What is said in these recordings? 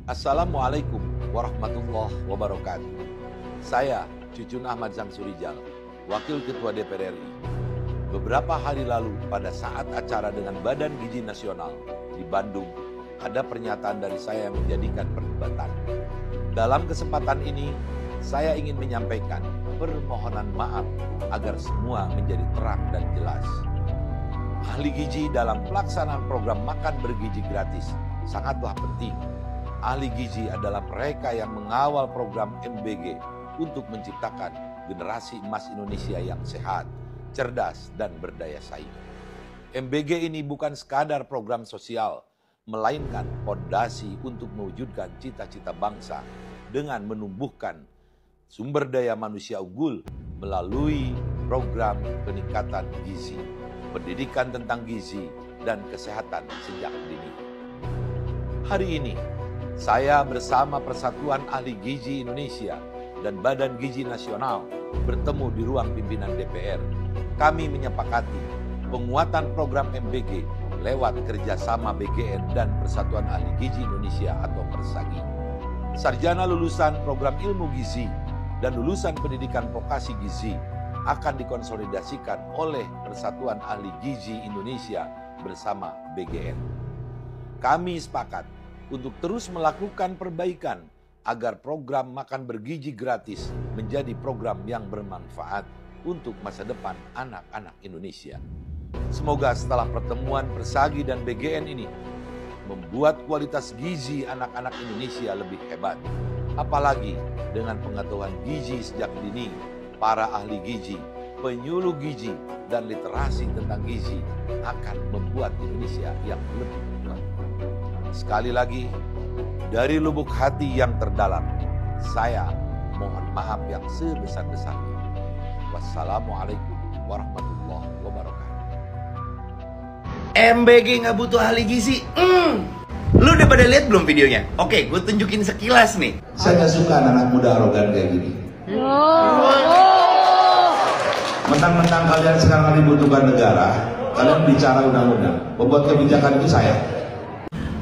Assalamualaikum warahmatullahi wabarakatuh. Saya Cucun Ahmad Samsurijal, Wakil Ketua DPR RI. Beberapa hari lalu pada saat acara dengan Badan Gizi Nasional di Bandung, ada pernyataan dari saya yang menjadikan perdebatan. Dalam kesempatan ini, saya ingin menyampaikan permohonan maaf agar semua menjadi terang dan jelas. Ahli gizi dalam pelaksanaan program makan bergizi gratis sangatlah penting. Ahli gizi adalah mereka yang mengawal program MBG untuk menciptakan generasi emas Indonesia yang sehat, cerdas, dan berdaya saing. MBG ini bukan sekadar program sosial, melainkan fondasi untuk mewujudkan cita-cita bangsa dengan menumbuhkan sumber daya manusia unggul melalui program peningkatan gizi, pendidikan tentang gizi, dan kesehatan sejak dini. Hari ini, saya bersama Persatuan Ahli Gizi Indonesia dan Badan Gizi Nasional bertemu di ruang pimpinan DPR. Kami menyepakati penguatan program MBG lewat kerjasama BGN dan Persatuan Ahli Gizi Indonesia atau Persagi. Sarjana lulusan program ilmu gizi dan lulusan pendidikan vokasi gizi akan dikonsolidasikan oleh Persatuan Ahli Gizi Indonesia bersama BGN. Kami sepakat untuk terus melakukan perbaikan agar program makan bergizi gratis menjadi program yang bermanfaat untuk masa depan anak-anak Indonesia. Semoga setelah pertemuan Persagi dan BGN ini membuat kualitas gizi anak-anak Indonesia lebih hebat. Apalagi dengan pengetahuan gizi sejak dini, para ahli gizi, penyuluh gizi, dan literasi tentang gizi akan membuat Indonesia yang lebih kuat. Sekali lagi, dari lubuk hati yang terdalam, saya mohon maaf yang sebesar-besarnya. Wassalamualaikum warahmatullahi wabarakatuh. MBG nggak butuh ahli gizi. Lu udah pada lihat belum videonya? Oke, gue tunjukin sekilas nih. Saya nggak suka anak muda arogan kayak gini. Mentang-mentang kalian sekarang dibutuhkan negara, kalian bicara undang-undang. Membuat kebijakan itu saya.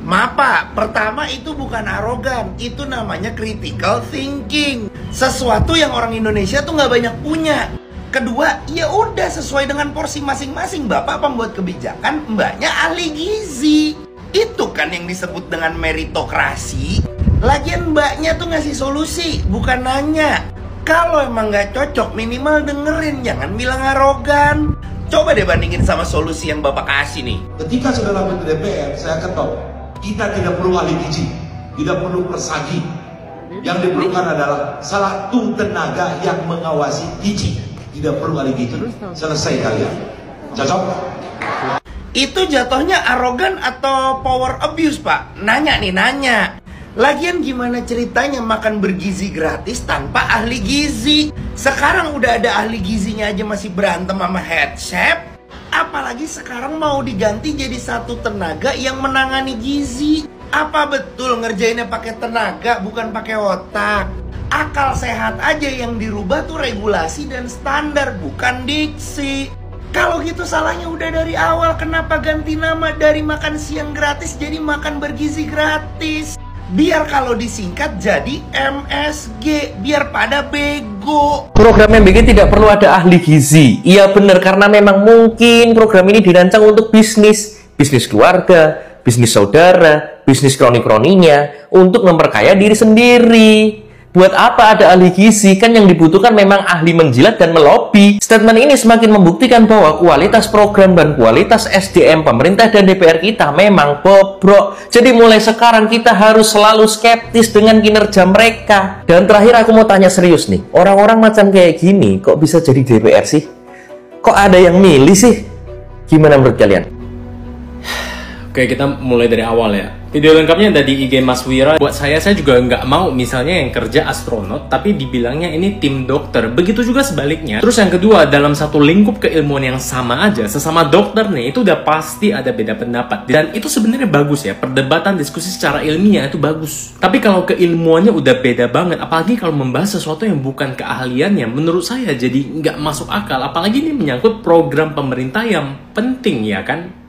Maaf Pak, pertama itu bukan arogan, itu namanya critical thinking. Sesuatu yang orang Indonesia tuh nggak banyak punya. Kedua, ya udah sesuai dengan porsi masing-masing. Bapak pembuat kebijakan, mbaknya ahli gizi. Itu kan yang disebut dengan meritokrasi. Lagian mbaknya tuh ngasih solusi, bukan nanya. Kalau emang nggak cocok, minimal dengerin, jangan bilang arogan. Coba deh bandingin sama solusi yang Bapak kasih nih. Ketika saudara Menteri DPR, saya ketok. Kita tidak perlu ahli gizi, tidak perlu persagi. Yang diperlukan adalah satu tenaga yang mengawasi gizi. Tidak perlu ahli gizi. Selesai kalian. Cocok? Itu jatuhnya arogan atau power abuse, Pak? Nanya nih, nanya. Lagian gimana ceritanya makan bergizi gratis tanpa ahli gizi? Sekarang udah ada ahli gizinya aja masih berantem sama head chef. Apalagi sekarang mau diganti jadi satu tenaga yang menangani gizi. Apa betul ngerjainnya pakai tenaga bukan pakai otak? Akal sehat aja yang dirubah tuh regulasi dan standar, bukan diksi. Kalau gitu salahnya udah dari awal. Kenapa ganti nama dari makan siang gratis jadi makan bergizi gratis? Biar kalau disingkat jadi MSG, biar pada bego. Program MBG tidak perlu ada ahli gizi. Iya benar, karena memang mungkin program ini dirancang untuk bisnis keluarga, bisnis saudara, bisnis kroni-kroninya, untuk memperkaya diri sendiri. Buat apa ada ahli gizi? Kan yang dibutuhkan memang ahli menjilat dan melobi. Statement ini semakin membuktikan bahwa kualitas program dan kualitas SDM pemerintah dan DPR kita memang bobrok. Jadi mulai sekarang kita harus selalu skeptis dengan kinerja mereka. Dan terakhir aku mau tanya serius nih, orang-orang macam kayak gini kok bisa jadi DPR sih? Kok ada yang milih sih? Gimana menurut kalian? Oke, kita mulai dari awal ya. Video lengkapnya ada di IG Mas Wira. Buat saya juga nggak mau misalnya yang kerja astronot, tapi dibilangnya ini tim dokter. Begitu juga sebaliknya. Terus yang kedua, dalam satu lingkup keilmuan yang sama aja, sesama dokter nih, itu udah pasti ada beda pendapat. Dan itu sebenarnya bagus ya, perdebatan diskusi secara ilmiah itu bagus. Tapi kalau keilmuannya udah beda banget, apalagi kalau membahas sesuatu yang bukan keahliannya, menurut saya jadi nggak masuk akal. Apalagi ini menyangkut program pemerintah yang penting ya kan.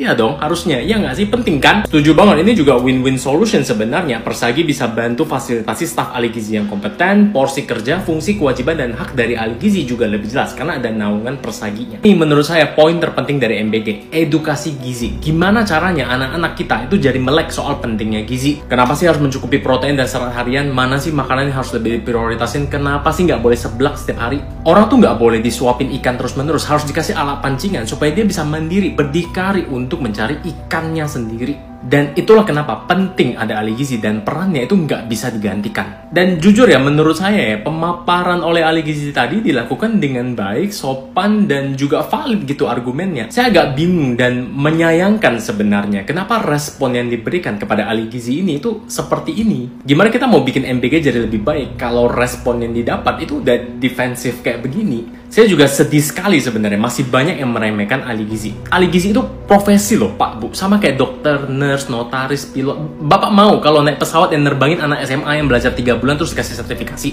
Iya dong, harusnya. Iya nggak sih? Penting kan? Setuju banget, ini juga win-win solution sebenarnya. Persagi bisa bantu fasilitasi staf ahli gizi yang kompeten, porsi kerja, fungsi, kewajiban, dan hak dari ahli gizi juga lebih jelas karena ada naungan Persaginya. Ini menurut saya poin terpenting dari MBG, edukasi gizi. Gimana caranya anak-anak kita itu jadi melek soal pentingnya gizi? Kenapa sih harus mencukupi protein dan serat harian? Mana sih makanan yang harus lebih diprioritasin? Kenapa sih nggak boleh seblak setiap hari? Orang tuh nggak boleh disuapin ikan terus-menerus, harus dikasih alat pancingan supaya dia bisa mandiri, berdikari untuk mencari ikannya sendiri. Dan itulah kenapa penting ada ahli gizi dan perannya itu nggak bisa digantikan. Dan jujur ya, menurut saya ya, pemaparan oleh ahli gizi tadi dilakukan dengan baik, sopan, dan juga valid gitu argumennya. Saya agak bingung dan menyayangkan sebenarnya kenapa respon yang diberikan kepada ahli gizi ini itu seperti ini. Gimana kita mau bikin MBG jadi lebih baik kalau respon yang didapat itu udah defensif kayak begini? Saya juga sedih sekali sebenarnya, masih banyak yang meremehkan ahli gizi. Ahli gizi itu profesi loh Pak Bu, sama kayak dokter, nurse, notaris, pilot. Bapak mau kalau naik pesawat yang nerbangin anak SMA yang belajar 3 bulan terus dikasih sertifikasi?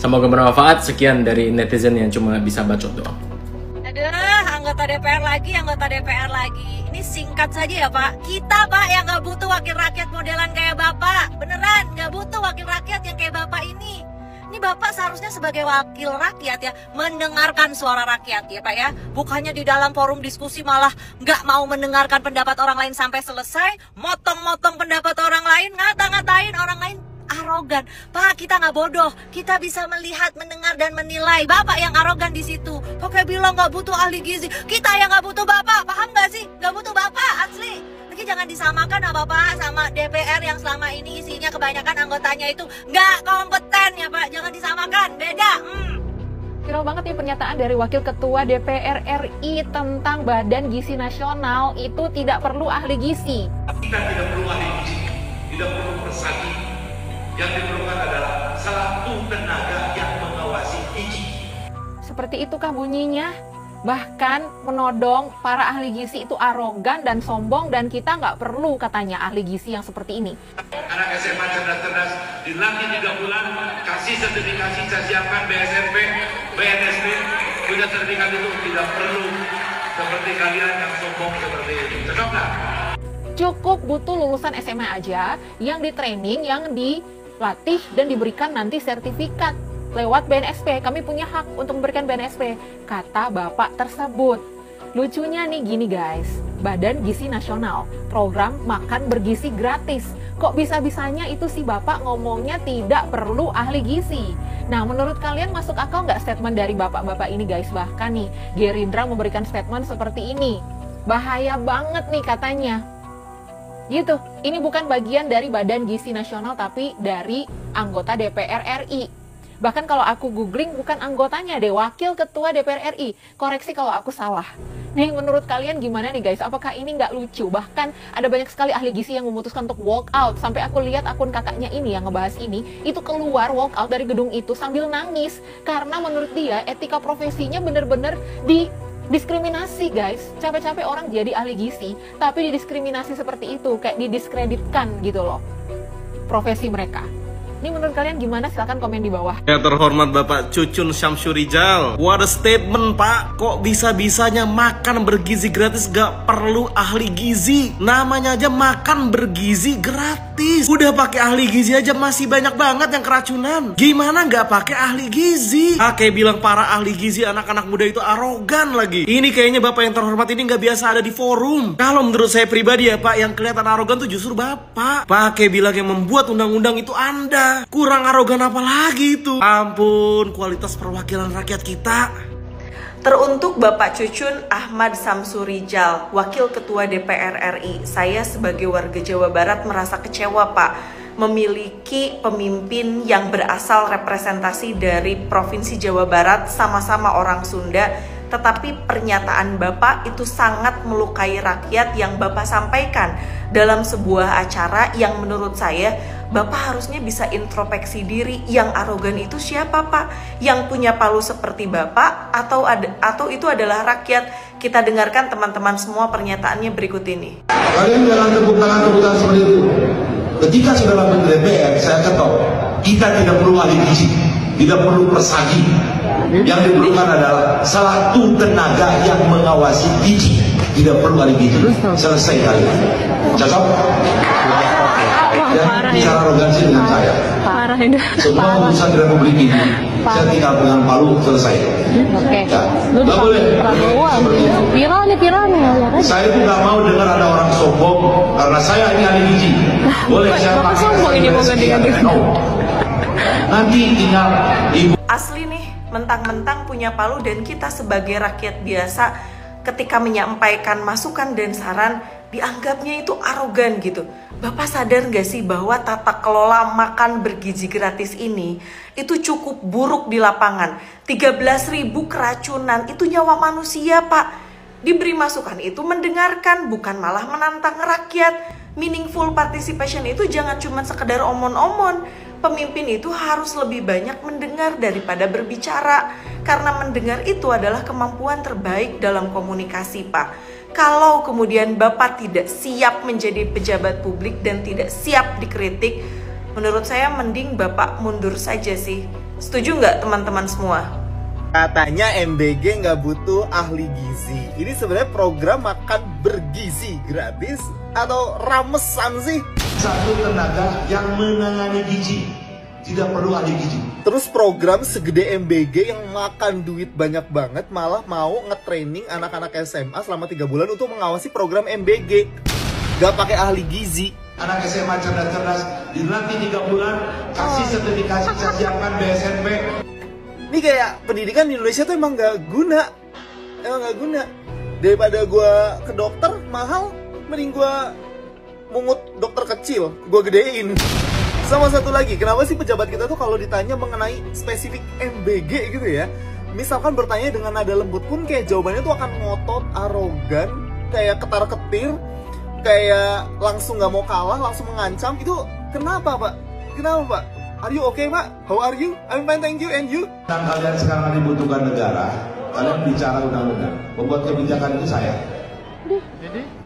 Semoga bermanfaat. Sekian dari netizen yang cuma bisa bacot doang. Aduh, anggota DPR lagi. Ini singkat saja ya Pak. Kita Pak yang nggak butuh wakil rakyat modelan kayak Bapak. Beneran, nggak butuh wakil rakyat yang kayak Bapak ini. Ini Bapak seharusnya sebagai wakil rakyat ya, mendengarkan suara rakyat ya Pak ya. Bukannya di dalam forum diskusi malah nggak mau mendengarkan pendapat orang lain sampai selesai, motong-motong pendapat orang lain, ngata-ngatain orang lain. Arogan. Pak, kita nggak bodoh. Kita bisa melihat, mendengar, dan menilai. Bapak yang arogan di situ. Pakai bilang nggak butuh ahli gizi. Kita yang nggak butuh Bapak. Paham nggak sih? Nggak butuh Bapak, asli. Lagi jangan disamakan Bapak sama DPR yang selama ini isinya kebanyakan anggotanya itu nggak kompeten ya Pak. Jangan disamakan, beda. Viral banget nih pernyataan dari Wakil Ketua DPR RI tentang Badan Gizi Nasional itu tidak perlu ahli gizi. Kita tidak perlu ahli gizi, tidak perlu persagi. Yang diperlukan adalah satu tenaga yang mengawasi gizi. Seperti itukah bunyinya? Bahkan menodong para ahli gizi itu arogan dan sombong dan kita nggak perlu katanya ahli gizi yang seperti ini. Anak SMA cerdas-cerdas dilatih 3 bulan, kasih sertifikasi, saya siapkan BSMP, BNSP, punya sertifikat itu tidak perlu seperti kalian yang sombong seperti ini. Cocok nggak? Cukup butuh lulusan SMA aja yang di training, yang dilatih dan diberikan nanti sertifikat lewat BNSP. Kami punya hak untuk memberikan BNSP, kata Bapak tersebut. Lucunya nih gini guys, Badan Gizi Nasional, program makan bergizi gratis. Kok bisa-bisanya itu si Bapak ngomongnya tidak perlu ahli gizi? Nah, menurut kalian masuk akal nggak statement dari Bapak-Bapak ini guys? Bahkan nih, Gerindra memberikan statement seperti ini. Bahaya banget nih katanya. Gitu, ini bukan bagian dari Badan Gizi Nasional tapi dari anggota DPR RI. Bahkan kalau aku googling bukan anggotanya deh, Wakil Ketua DPR RI. Koreksi kalau aku salah. Nih, menurut kalian gimana nih guys? Apakah ini nggak lucu? Bahkan ada banyak sekali ahli gizi yang memutuskan untuk walk out. Sampai aku lihat akun kakaknya ini yang ngebahas ini, itu keluar walk out dari gedung itu sambil nangis. Karena menurut dia etika profesinya bener-bener diskriminasi guys. Capek-capek orang jadi ahli gizi, tapi didiskriminasi seperti itu. Kayak didiskreditkan gitu loh profesi mereka. Ini menurut kalian gimana? Silahkan komen di bawah. Ya terhormat Bapak Cucun Syamsurijal, what a statement Pak. Kok bisa-bisanya makan bergizi gratis gak perlu ahli gizi? Namanya aja makan bergizi gratis. Udah pakai ahli gizi aja masih banyak banget yang keracunan. Gimana gak pakai ahli gizi? Kayak bilang para ahli gizi anak-anak muda itu arogan lagi. Ini kayaknya Bapak yang terhormat ini gak biasa ada di forum. Kalau menurut saya pribadi ya Pak, yang kelihatan arogan tuh justru Bapak. Kayak bilang yang membuat undang-undang itu Anda. Kurang arogan apa lagi itu? Ampun, kualitas perwakilan rakyat kita. Teruntuk Bapak Cucun Ahmad Syamsurijal, Wakil Ketua DPR RI, saya sebagai warga Jawa Barat merasa kecewa Pak, memiliki pemimpin yang berasal representasi dari Provinsi Jawa Barat, sama-sama orang Sunda, tetapi pernyataan Bapak itu sangat melukai rakyat yang Bapak sampaikan dalam sebuah acara yang menurut saya Bapak harusnya bisa introspeksi diri. Yang arogan itu siapa Pak? Yang punya palu seperti Bapak atau itu adalah rakyat? Kita dengarkan teman-teman semua pernyataannya berikut ini. Kalian jangan tepuk tangan seperti itu. Ketika sudah masuk ke DPR, saya ketok, kita tidak perlu ahli gizi, tidak perlu persagi. Yang diperlukan adalah satu tenaga yang mengawasi gizi. tidak perlu ahli gizi. Selesai kali. Cocok? Ya, bicara arogansi dengan saya. Parah ini. Semua urusan di Republik ini, saya tinggal pegang palu, selesai. Oke. Nggak boleh. Viral nih. Saya itu nggak mau dengar ada orang sombong karena saya ini ahli gizi. Boleh saya pakai sombong ini mau ganti-ganti. Nanti tinggal ibu. Asli nih, mentang-mentang punya palu dan kita sebagai rakyat biasa ketika menyampaikan masukan dan saran dianggapnya itu arogan gitu. Bapak sadar gak sih bahwa tata kelola makan bergizi gratis ini itu cukup buruk di lapangan. 13.000 keracunan itu nyawa manusia, Pak. Diberi masukan itu mendengarkan, bukan malah menantang rakyat. Meaningful participation itu jangan cuma sekedar omon-omon. Pemimpin itu harus lebih banyak mendengar daripada berbicara. Karena mendengar itu adalah kemampuan terbaik dalam komunikasi, Pak. Kalau kemudian Bapak tidak siap menjadi pejabat publik dan tidak siap dikritik, menurut saya mending Bapak mundur saja sih. Setuju nggak teman-teman semua? Katanya MBG nggak butuh ahli gizi. Ini sebenarnya program makan bergizi gratis atau ramesan sih? Satu tenaga yang menangani gizi, tidak perlu ahli gizi. Terus program segede MBG yang makan duit banyak banget malah mau nge-training anak-anak SMA selama 3 bulan untuk mengawasi program MBG. Gak pakai ahli gizi. Anak SMA cerdas-cerdas, dilatih 3 bulan, kasih sertifikasi, saya siapkan BSNP. Ini kayak pendidikan di Indonesia tuh emang gak guna. Daripada gue ke dokter mahal, mending gue mungut dokter kecil, gue gedein. Sama satu lagi, kenapa sih pejabat kita tuh kalau ditanya mengenai spesifik MBG gitu ya, misalkan bertanya dengan nada lembut pun kayak jawabannya tuh akan ngotot, arogan, kayak ketar-ketir, kayak langsung gak mau kalah, langsung mengancam. Itu kenapa, Pak? Kenapa, Pak? Are you okay, Pak? How are you? I'm fine, thank you, and you? Dan kalian sekarang dibutuhkan negara, kalian bicara undang-undang, membuat kebijakan itu saya.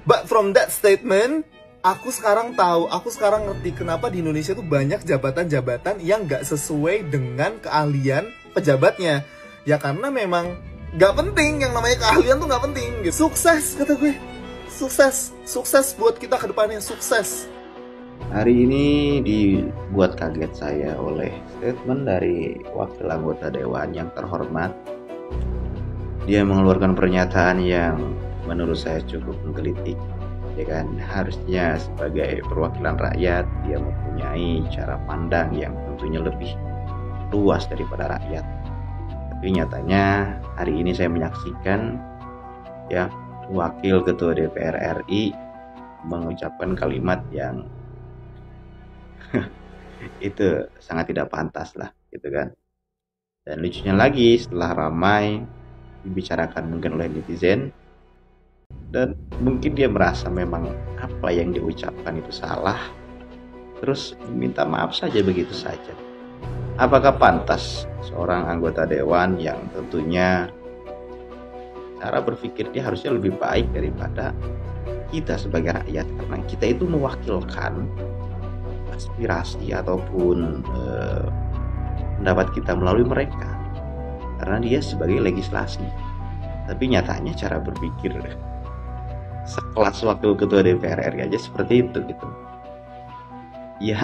But from that statement, aku sekarang tahu, aku sekarang ngerti kenapa di Indonesia tuh banyak jabatan-jabatan yang gak sesuai dengan keahlian pejabatnya. Ya karena memang gak penting, yang namanya keahlian tuh gak penting. Sukses, kata gue. Sukses buat kita ke depannya, sukses. Hari ini dibuat kaget saya oleh statement dari wakil anggota dewan yang terhormat. Dia mengeluarkan pernyataan yang menurut saya cukup menggelitik. Ya kan, harusnya sebagai perwakilan rakyat dia mempunyai cara pandang yang tentunya lebih luas daripada rakyat. Tapi nyatanya hari ini saya menyaksikan ya wakil ketua DPR RI mengucapkan kalimat yang itu sangat tidak pantas lah gitu kan. Dan lucunya lagi, setelah ramai dibicarakan mungkin oleh netizen, dan mungkin dia merasa memang apa yang diucapkan itu salah, terus minta maaf saja begitu saja. Apakah pantas seorang anggota dewan yang tentunya cara berpikir dia harusnya lebih baik daripada kita sebagai rakyat, karena kita itu mewakilkan aspirasi ataupun pendapat kita melalui mereka, karena dia sebagai legislasi. Tapi nyatanya cara berpikir sekelas wakil ketua DPR RI aja seperti itu gitu. Ya,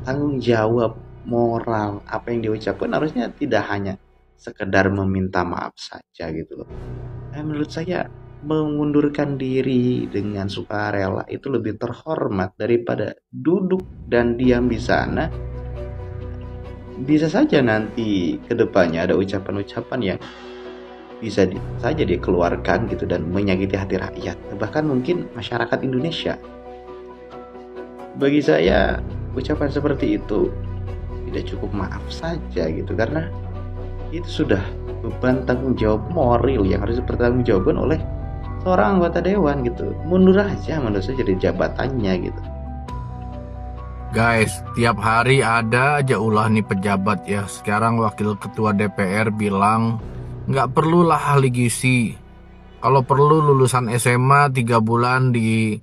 tanggung jawab moral apa yang diucapkan harusnya tidak hanya sekedar meminta maaf saja gitu loh. Menurut saya mengundurkan diri dengan sukarela itu lebih terhormat daripada duduk dan diam di sana. Bisa saja nanti kedepannya ada ucapan-ucapan yang bisa saja dikeluarkan gitu dan menyakiti hati rakyat, bahkan mungkin masyarakat Indonesia. Bagi saya ucapan seperti itu tidak cukup maaf saja gitu, karena itu sudah beban tanggung jawab moral yang harus dipertanggungjawabkan oleh seorang anggota dewan gitu. Mundur aja menurut saya jadi jabatannya gitu. Guys, tiap hari ada aja ulah nih pejabat ya. Sekarang wakil ketua DPR bilang nggak perlulah ahli gizi. Kalau perlu lulusan SMA 3 bulan di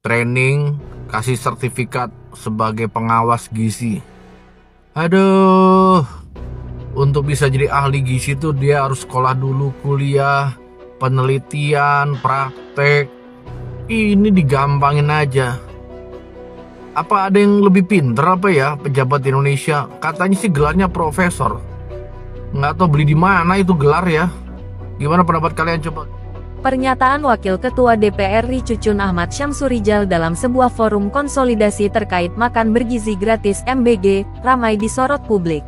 training, kasih sertifikat sebagai pengawas gizi. Aduh, untuk bisa jadi ahli gizi tuh dia harus sekolah dulu, kuliah, penelitian, praktek, ini digampangin aja. Apa ada yang lebih pinter apa ya pejabat Indonesia? Katanya sih gelarnya profesor. Nggak tahu beli di mana itu gelar ya. Gimana pendapat kalian coba? Pernyataan Wakil Ketua DPR RI Cucun Ahmad Syamsurijal dalam sebuah forum konsolidasi terkait makan bergizi gratis MBG ramai disorot publik.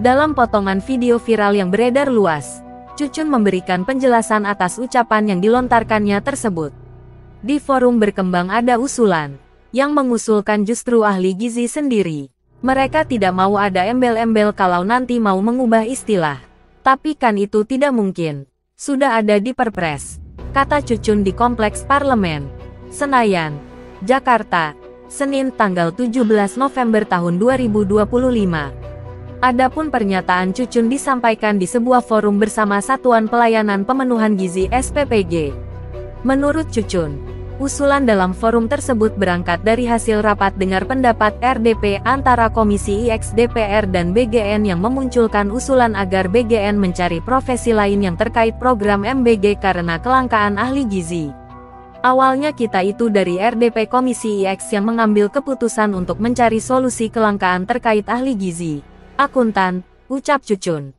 Dalam potongan video viral yang beredar luas, Cucun memberikan penjelasan atas ucapan yang dilontarkannya tersebut. Di forum berkembang ada usulan yang mengusulkan justru ahli gizi sendiri. Mereka tidak mau ada embel-embel kalau nanti mau mengubah istilah. Tapi kan itu tidak mungkin. Sudah ada di Perpres, kata Cucun di Kompleks Parlemen, Senayan, Jakarta, Senin tanggal 17 November tahun 2025. Adapun pernyataan Cucun disampaikan di sebuah forum bersama Satuan Pelayanan Pemenuhan Gizi SPPG. Menurut Cucun, usulan dalam forum tersebut berangkat dari hasil rapat dengar pendapat RDP antara Komisi IX DPR dan BGN yang memunculkan usulan agar BGN mencari profesi lain yang terkait program MBG karena kelangkaan ahli gizi. Awalnya kita itu dari RDP Komisi IX yang mengambil keputusan untuk mencari solusi kelangkaan terkait ahli gizi. Akuntan, ucap Cucun.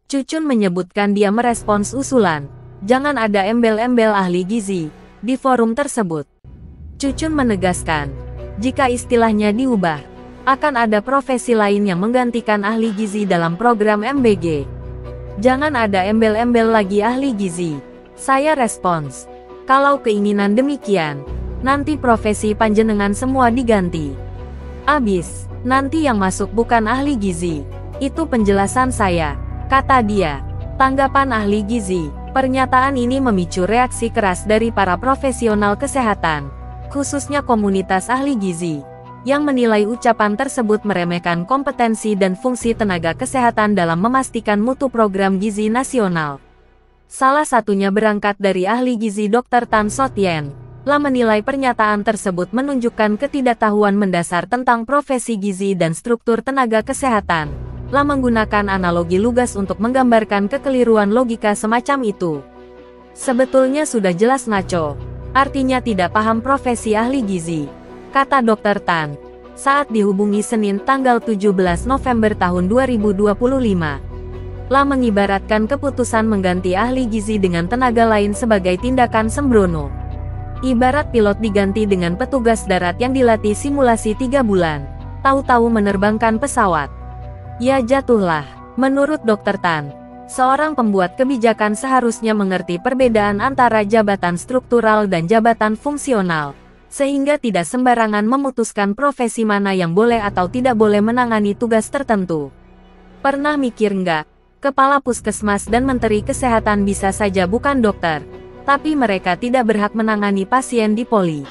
Cucun menyebutkan dia merespons usulan, jangan ada embel-embel ahli gizi di forum tersebut. Cucun menegaskan, jika istilahnya diubah, akan ada profesi lain yang menggantikan ahli gizi dalam program MBG. Jangan ada embel-embel lagi ahli gizi. Saya respons, kalau keinginan demikian, nanti profesi panjenengan semua diganti. Abis, nanti yang masuk bukan ahli gizi. Itu penjelasan saya, kata dia. Tanggapan ahli gizi. Pernyataan ini memicu reaksi keras dari para profesional kesehatan, khususnya komunitas ahli gizi, yang menilai ucapan tersebut meremehkan kompetensi dan fungsi tenaga kesehatan dalam memastikan mutu program gizi nasional. Salah satunya berangkat dari ahli gizi Dr. Tan Sotien, menilai pernyataan tersebut menunjukkan ketidaktahuan mendasar tentang profesi gizi dan struktur tenaga kesehatan. Menggunakan analogi lugas untuk menggambarkan kekeliruan logika semacam itu. Sebetulnya sudah jelas ngaco, artinya tidak paham profesi ahli gizi, kata Dr. Tan, saat dihubungi Senin tanggal 17 November tahun 2025. Mengibaratkan keputusan mengganti ahli gizi dengan tenaga lain sebagai tindakan sembrono. Ibarat pilot diganti dengan petugas darat yang dilatih simulasi 3 bulan, tahu-tahu menerbangkan pesawat. Ya jatuhlah, menurut Dr. Tan, seorang pembuat kebijakan seharusnya mengerti perbedaan antara jabatan struktural dan jabatan fungsional, sehingga tidak sembarangan memutuskan profesi mana yang boleh atau tidak boleh menangani tugas tertentu. Pernah mikir nggak, kepala puskesmas dan menteri kesehatan bisa saja bukan dokter, tapi mereka tidak berhak menangani pasien di poli.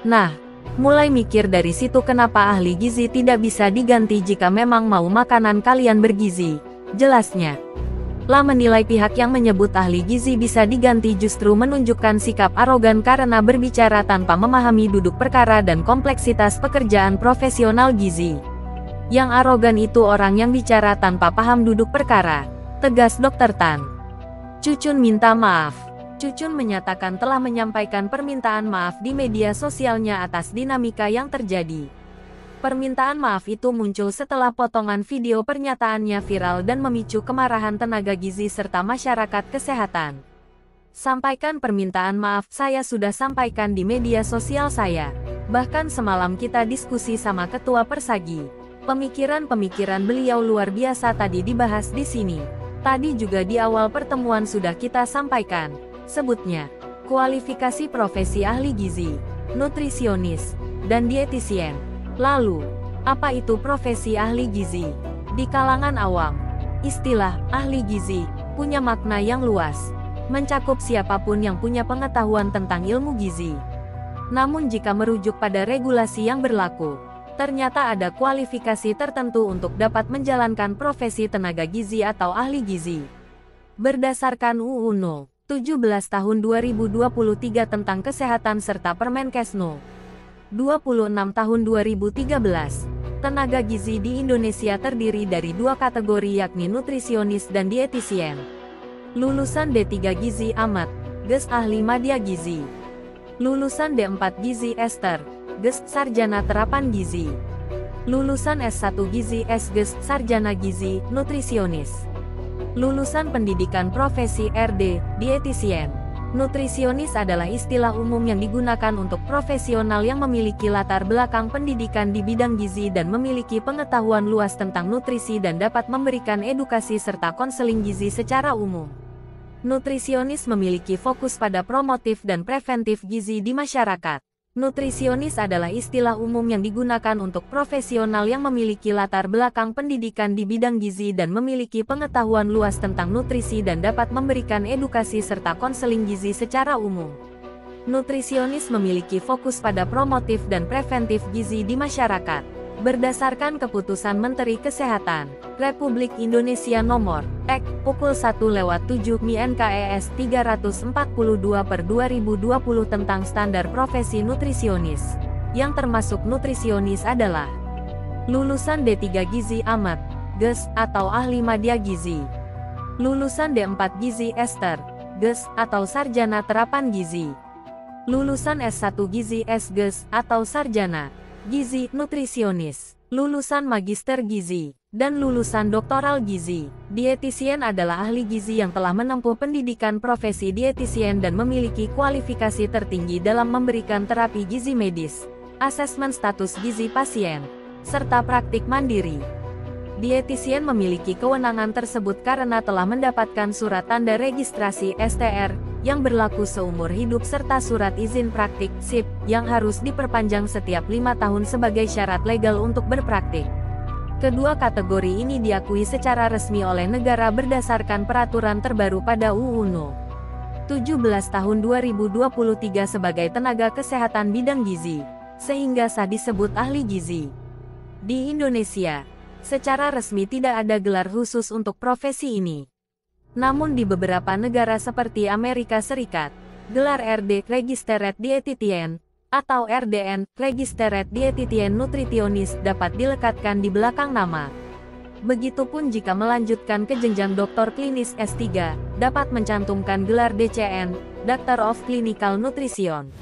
Nah, mulai mikir dari situ kenapa ahli gizi tidak bisa diganti jika memang mau makanan kalian bergizi, jelasnya. Menilai pihak yang menyebut ahli gizi bisa diganti justru menunjukkan sikap arogan karena berbicara tanpa memahami duduk perkara dan kompleksitas pekerjaan profesional gizi. Yang arogan itu orang yang bicara tanpa paham duduk perkara, tegas Dr. Tan. Cucun minta maaf. Cucun menyatakan telah menyampaikan permintaan maaf di media sosialnya atas dinamika yang terjadi. Permintaan maaf itu muncul setelah potongan video pernyataannya viral dan memicu kemarahan tenaga gizi serta masyarakat kesehatan. Sampaikan permintaan maaf, saya sudah sampaikan di media sosial saya. Bahkan semalam kita diskusi sama Ketua Persagi. Pemikiran-pemikiran beliau luar biasa tadi dibahas di sini. Tadi juga di awal pertemuan sudah kita sampaikan. Sebutnya, kualifikasi profesi ahli gizi, nutrisionis, dan dietisien. Lalu, apa itu profesi ahli gizi? Di kalangan awam, istilah ahli gizi punya makna yang luas, mencakup siapapun yang punya pengetahuan tentang ilmu gizi. Namun jika merujuk pada regulasi yang berlaku, ternyata ada kualifikasi tertentu untuk dapat menjalankan profesi tenaga gizi atau ahli gizi. Berdasarkan UU No. 17 tahun 2023 tentang kesehatan serta Permenkes No. 26 tahun 2013, tenaga gizi di Indonesia terdiri dari 2 kategori yakni nutrisionis dan dietisien. Lulusan D3 Gizi Ahmad, Ges Ahli Madya Gizi. Lulusan D4 Gizi Esther, Ges Sarjana Terapan Gizi. Lulusan S1 Gizi S Ges Sarjana Gizi, Nutrisionis. Lulusan Pendidikan Profesi RD, Dietisien. Nutrisionis adalah istilah umum yang digunakan untuk profesional yang memiliki latar belakang pendidikan di bidang gizi dan memiliki pengetahuan luas tentang nutrisi dan dapat memberikan edukasi serta konseling gizi secara umum. Nutrisionis memiliki fokus pada promotif dan preventif gizi di masyarakat. Nutrisionis adalah istilah umum yang digunakan untuk profesional yang memiliki latar belakang pendidikan di bidang gizi dan memiliki pengetahuan luas tentang nutrisi dan dapat memberikan edukasi serta konseling gizi secara umum. Nutrisionis memiliki fokus pada promotif dan preventif gizi di masyarakat. Berdasarkan keputusan Menteri Kesehatan Republik Indonesia Nomor Ek pukul 1/7 MI/NKES 342/2020 tentang standar profesi nutrisionis, yang termasuk nutrisionis adalah lulusan D3 Gizi Ahmad, Ges atau Ahli Madya Gizi, lulusan D4 Gizi Esther, Ges atau Sarjana Terapan Gizi, lulusan S1 Gizi S Ges atau Sarjana Gizi Nutrisionis, lulusan Magister Gizi, dan lulusan Doktoral Gizi. Dietisien adalah ahli gizi yang telah menempuh pendidikan profesi dietisien dan memiliki kualifikasi tertinggi dalam memberikan terapi gizi medis, asesmen status gizi pasien, serta praktik mandiri. Dietisien memiliki kewenangan tersebut karena telah mendapatkan surat tanda registrasi STR yang berlaku seumur hidup serta surat izin praktik SIP yang harus diperpanjang setiap 5 tahun sebagai syarat legal untuk berpraktik. Kedua kategori ini diakui secara resmi oleh negara berdasarkan peraturan terbaru pada UU No. 17 tahun 2023 sebagai tenaga kesehatan bidang gizi, sehingga sah disebut ahli gizi. Di Indonesia, secara resmi tidak ada gelar khusus untuk profesi ini. Namun di beberapa negara seperti Amerika Serikat, gelar RD Registered Dietitian atau RDN Registered Dietitian Nutritionist dapat dilekatkan di belakang nama. Begitupun jika melanjutkan ke jenjang doktor klinis S3, dapat mencantumkan gelar DCN, Doctor of Clinical Nutrition.